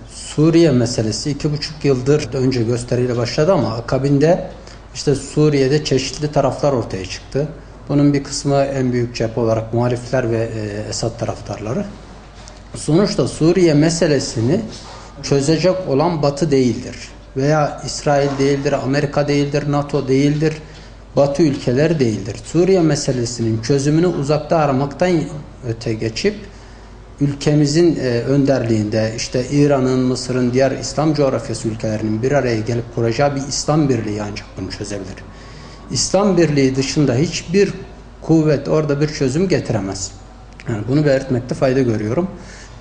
Suriye meselesi 2,5 yıldır önce gösteriyle başladı ama akabinde işte Suriye'de çeşitli taraflar ortaya çıktı. Bunun bir kısmı en büyük cephe olarak muhalifler ve Esad taraftarları. Sonuçta Suriye meselesini çözecek olan Batı değildir. Veya İsrail değildir, Amerika değildir, NATO değildir, Batı ülkeleri değildir. Suriye meselesinin çözümünü uzakta aramaktan öte geçip ülkemizin önderliğinde işte İran'ın, Mısır'ın, diğer İslam coğrafyası ülkelerinin bir araya gelip kuracağı bir İslam Birliği ancak bunu çözebilir. İslam Birliği dışında hiçbir kuvvet orada bir çözüm getiremez. Yani bunu belirtmekte fayda görüyorum.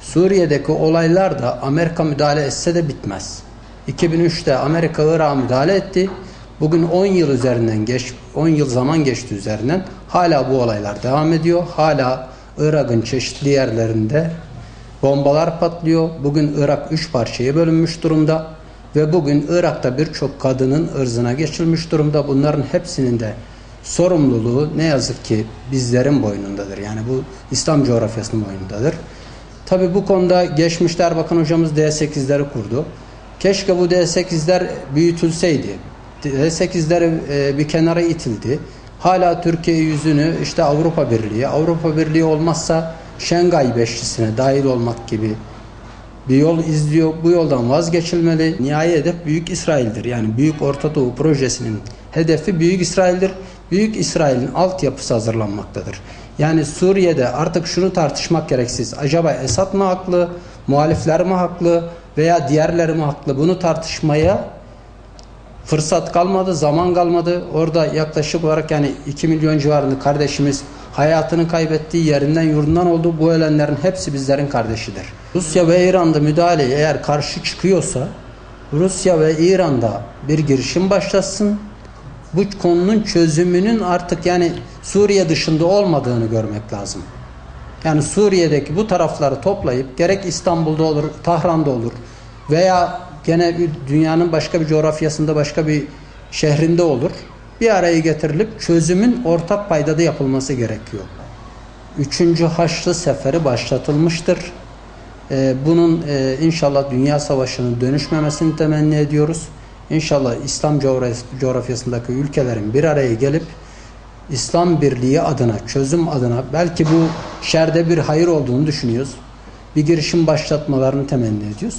Suriye'deki olaylar da Amerika müdahale etse de bitmez. 2003'te Amerika Irak'a müdahale etti. Bugün 10 yıl zaman geçti üzerinden. Hala bu olaylar devam ediyor. Hala Irak'ın çeşitli yerlerinde bombalar patlıyor. Bugün Irak 3 parçaya bölünmüş durumda. Ve bugün Irak'ta birçok kadının ırzına geçilmiş durumda. Bunların hepsinin de sorumluluğu ne yazık ki bizlerin boynundadır. Yani bu İslam coğrafyasının boynundadır. Tabi bu konuda geçmişte Erbakan hocamız D8'leri kurdu. Keşke bu D8'ler büyütülseydi. D8'ler bir kenara itildi. Hala Türkiye yüzünü işte Avrupa Birliği olmazsa Şengay Beşlisi'ne dahil olmak gibi bir yol izliyor. Bu yoldan vazgeçilmeli. Nihai hedef Büyük İsrail'dir. Yani Büyük Orta Doğu projesinin hedefi Büyük İsrail'dir. Büyük İsrail'in altyapısı hazırlanmaktadır. Yani Suriye'de artık şunu tartışmak gereksiz. Acaba Esad mı haklı, muhalifler mi haklı veya diğerleri mi haklı? Bunu tartışmaya fırsat kalmadı, zaman kalmadı. Orada yaklaşık olarak yani 2 milyon civarında kardeşimiz hayatını kaybettiği yerinden yurdundan oldu. Bu ölenlerin hepsi bizlerin kardeşidir. Rusya ve İran'da müdahaleye eğer karşı çıkıyorsa Rusya ve İran'da bir girişim başlasın. Bu konunun çözümünün artık yani Suriye dışında olmadığını görmek lazım. Yani Suriye'deki bu tarafları toplayıp gerek İstanbul'da olur, Tahran'da olur veya gene dünyanın başka bir coğrafyasında başka bir şehrinde olur. Bir araya getirilip çözümün ortak paydada yapılması gerekiyor. 3. Haçlı Seferi başlatılmıştır. Bunun inşallah Dünya Savaşı'nın dönüşmemesini temenni ediyoruz. İnşallah İslam coğrafyasındaki ülkelerin bir araya gelip İslam Birliği adına, çözüm adına belki bu şerde bir hayır olduğunu düşünüyoruz. Bir girişim başlatmalarını temenni ediyoruz.